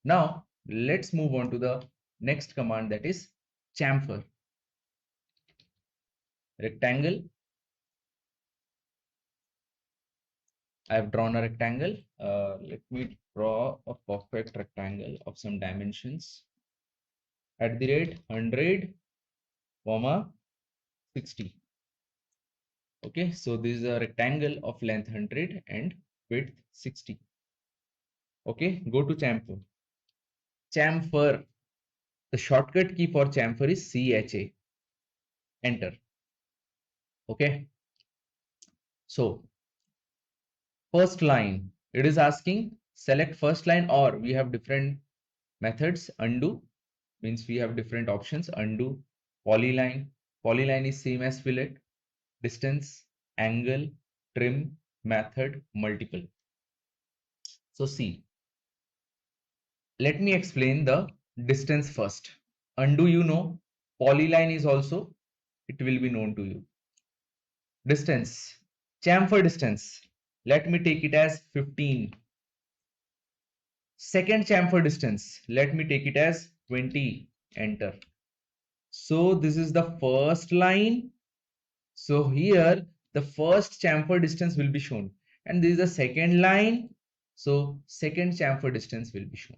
Now let's move on to the next command, that is chamfer. Rectangle. I have drawn a rectangle. Let me draw a perfect rectangle of some dimensions. At the rate 100, comma 60. Okay, so this is a rectangle of length 100 and width 60. Okay, go to chamfer. Chamfer. The shortcut key for chamfer is CHA. Enter. Okay. So first line, it is asking select first line, or we have different methods. Undo means we have different options. Undo, polyline. Polyline is same as fillet. Distance, angle, trim, method, multiple. So see, let me explain the distance first. Undo, you know. Polyline is also, it will be known to you. Distance, chamfer distance. Let me take it as 15. Second chamfer distance, let me take it as 20. Enter. So this is the first line. So here the first chamfer distance will be shown, and this is the second line. So second chamfer distance will be shown.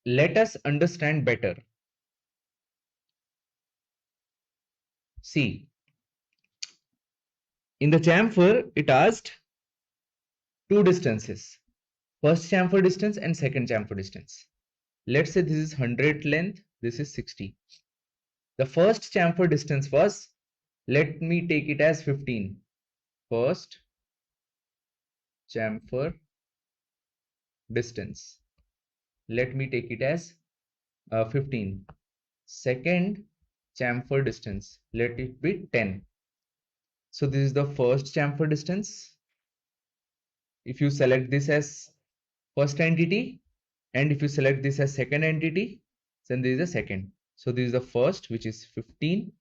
Let us understand better. See, in the chamfer, it asked two distances, first chamfer distance and second chamfer distance. Let's say this is 100 length, this is 60. The first chamfer distance was, let me take it as 15. First chamfer distance, let me take it as 15. Second chamfer distance, let it be 10. So this is the first chamfer distance. If you select this as first entity, and if you select this as second entity, then this is the second. So this is the first, which is 15,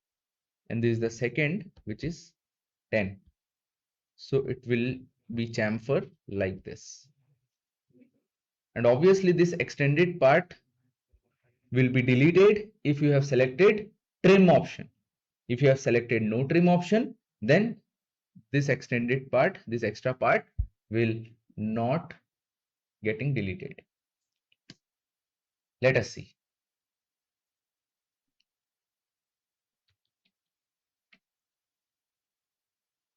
and this is the second, which is 10. So it will be chamfer like this. And obviously this extended part will be deleted if you have selected trim option. If you have selected no trim option, then this extended part, this extra part will not getting deleted. Let us see.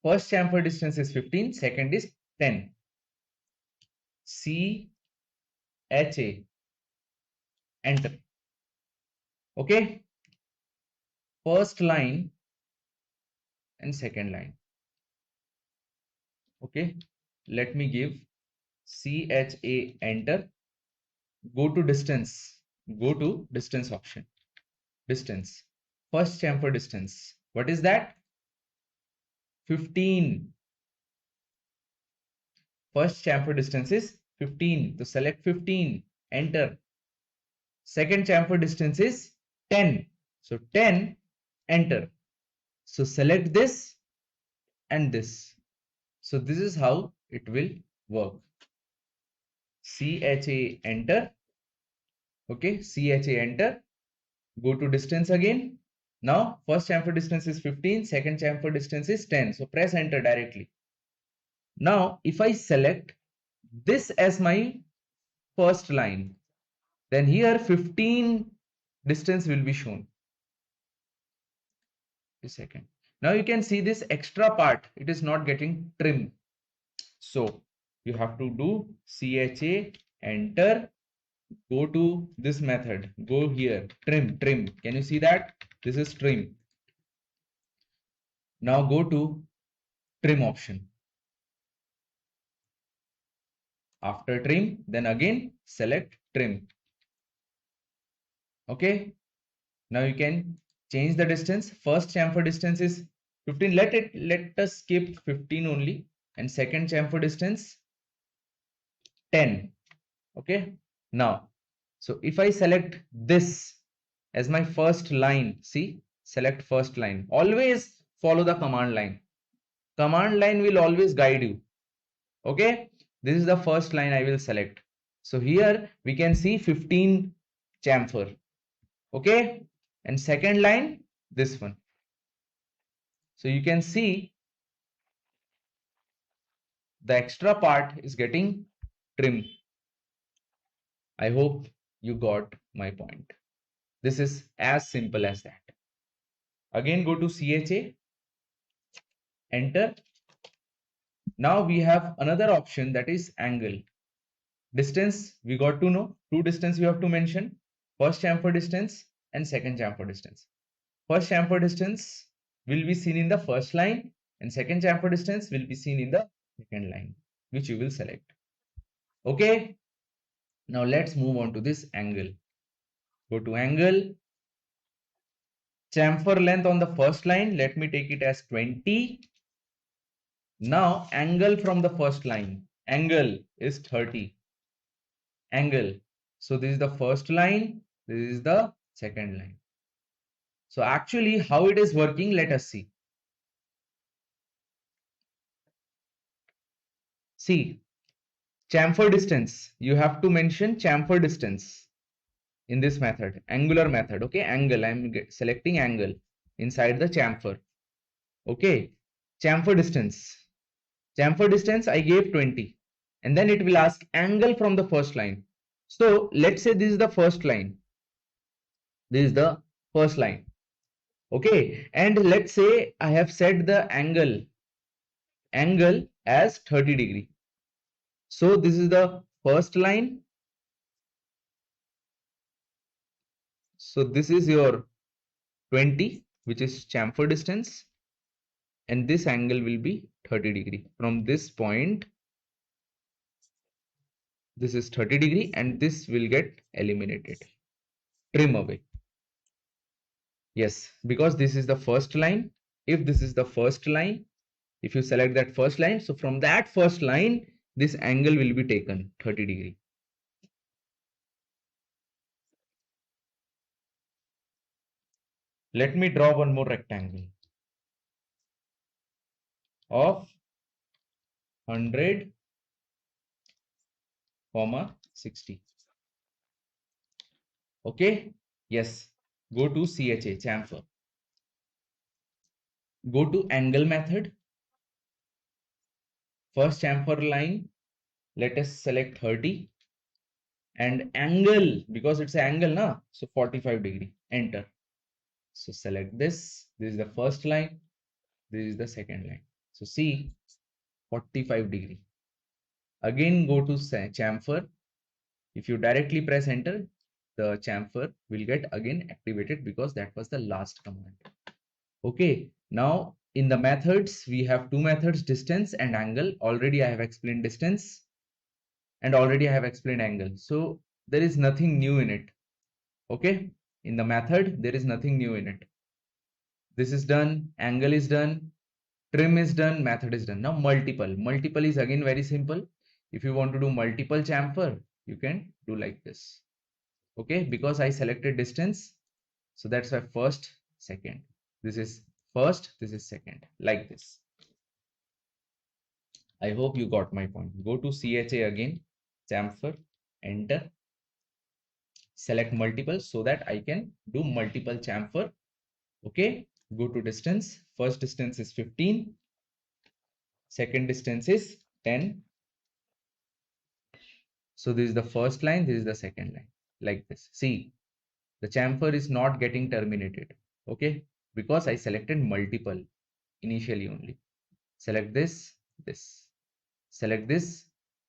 First chamfer distance is 15, second is 10. CHA, enter. Okay, first line and second line. Okay, let me give CHA, enter. Go to distance, go to distance option. Distance, first chamfer distance, what is that? 15. First chamfer distance is 15, so select 15, enter. Second chamfer distance is 10, so 10, enter. So select this and this. So this is how it will work. CHA, enter. Okay, CHA, enter. Go to distance again. Now first chamfer distance is 15, second chamfer distance is 10. So press enter directly. Now if I select this as my first line, then here 15 distance will be shown. A second. Now you can see this extra part, it is not getting trim. So you have to do CHA, enter, go to this method, go here, trim. Can you see that? This is trim. Now go to trim option. After trim, then again select trim. Okay. Now you can change the distance. First chamfer distance is 15. Let us skip 15 only, and second chamfer distance 10. Okay. Now So if I select this as my first line, see, select first line. Always follow the command line. Command line will always guide you. Okay, this is the first line I will select. So here we can see 15 chamfer. Okay, and second line, this one. So you can see the extra part is getting trimmed. I hope you got my point. This is as simple as that. Again, go to CHA, enter. Now we have another option, that is angle. Distance, we got to know. Two distance you have to mention. First chamfer distance and second chamfer distance. First chamfer distance will be seen in the first line and second chamfer distance will be seen in the second line, which you will select. Okay. Now let's move on to this angle. Go to angle. Chamfer length on the first line, let me take it as 20. Now angle from the first line, angle is 30. Angle. So this is the first line, this is the second line. So actually how it is working, let us see. See, chamfer distance, you have to mention chamfer distance in this method, angular method. Okay, angle, I'm selecting angle inside the chamfer. Okay, chamfer distance. Chamfer distance I gave 20, and then it will ask angle from the first line. So let's say this is the first line. This is the first line. Okay, and let's say I have set the angle as 30 degree. So this is the first line. So this is your 20, which is chamfer distance, and this angle will be 30 degree. From this point, this is 30 degree, and this will get eliminated, trim away. Yes, because this is the first line. If this is the first line, if you select that first line, so from that first line, this angle will be taken 30 degree. Let me draw one more rectangle of 100, 60. Okay. Yes. Go to CHA, chamfer. Go to angle method. First chamfer line, let us select 30. And angle, because it's an angle, na? So 45 degree. Enter. So select this. This is the first line. This is the second line. So see, 45 degree. Again, go to chamfer. If you directly press enter, the chamfer will get again activated because that was the last command. Okay, now in the methods, we have two methods, distance and angle. Already I have explained distance and already I have explained angle. So there is nothing new in it. Okay, in the method, there is nothing new in it. This is done, angle is done, trim is done, method is done. Now multiple. Multiple is again very simple. If you want to do multiple chamfer, you can do like this. Okay, because I selected distance, so that's why first, second. This is first, this is second, like this. I hope you got my point. Go to CHA again, chamfer, enter, select multiple so that I can do multiple chamfer. Okay, go to distance. First distance is 15. Second distance is 10. So this is the first line, this is the second line, like this. See, the chamfer is not getting terminated. Okay, because I selected multiple initially only. Select this, this. Select this,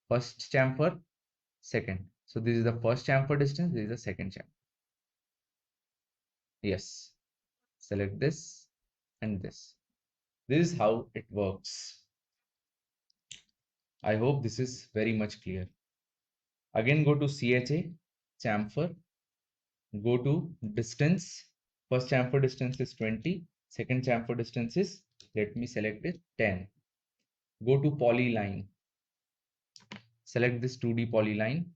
first chamfer, second. So this is the first chamfer distance, this is the second chamfer. Yes. Select this and this. This is how it works. I hope this is very much clear. Again, go to CHA, chamfer, go to distance. First chamfer distance is 20. Second chamfer distance is, let me select it, 10. Go to polyline. Select this 2D polyline.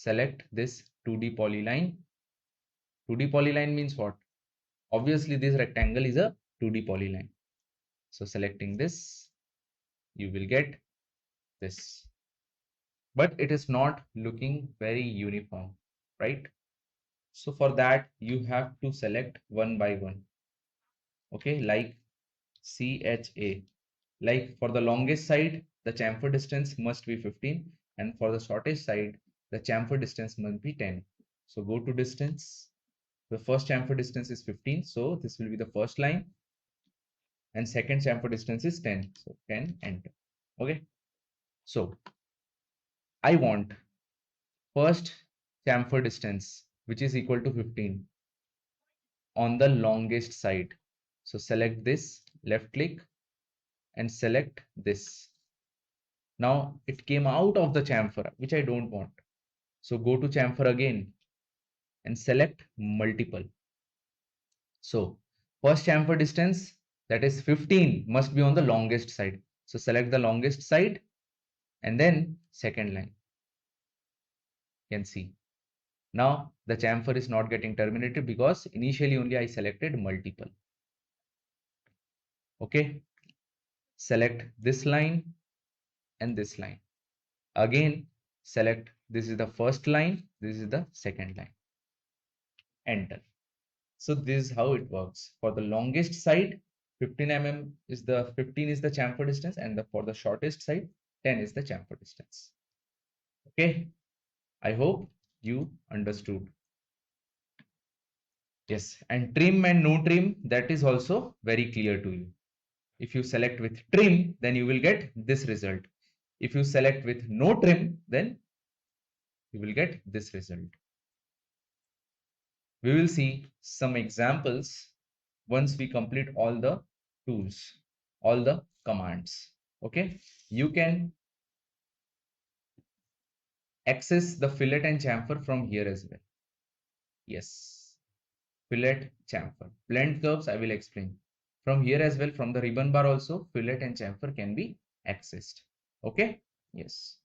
select this 2D polyline. 2D polyline means what? Obviously, this rectangle is a 2D polyline. So selecting this, you will get this. But it is not looking very uniform, right? So for that, you have to select one by one. Okay, like CHA. Like for the longest side, the chamfer distance must be 15, and for the shortest side, the chamfer distance must be 10. So go to distance. The first chamfer distance is 15, so this will be the first line, and second chamfer distance is 10. So 10, enter. Okay. So I want first chamfer distance, which is equal to 15 on the longest side. So select this, left click, and select this. Now it came out of the chamfer, which I don't want. So go to chamfer again and select multiple. So first chamfer distance, that is 15, must be on the longest side. So select the longest side and then second line. You can see. Now the chamfer is not getting terminated because initially only I selected multiple. Okay. Select this line and this line. Again, select this is the first line, this is the second line. Enter. So this is how it works. For the longest side, 15 mm is the 15 is the chamfer distance, and for the shortest side, 10 is the chamfer distance. Okay, I hope you understood. Yes, and trim and no trim, that is also very clear to you. If you select with trim, then you will get this result. If you select with no trim, then you will get this result. We will see some examples once we complete all the tools, all the commands. Okay, you can access the fillet and chamfer from here as well. Yes, fillet, chamfer, blend curves, I will explain. From here as well, from the ribbon bar also, fillet and chamfer can be accessed. Okay, yes.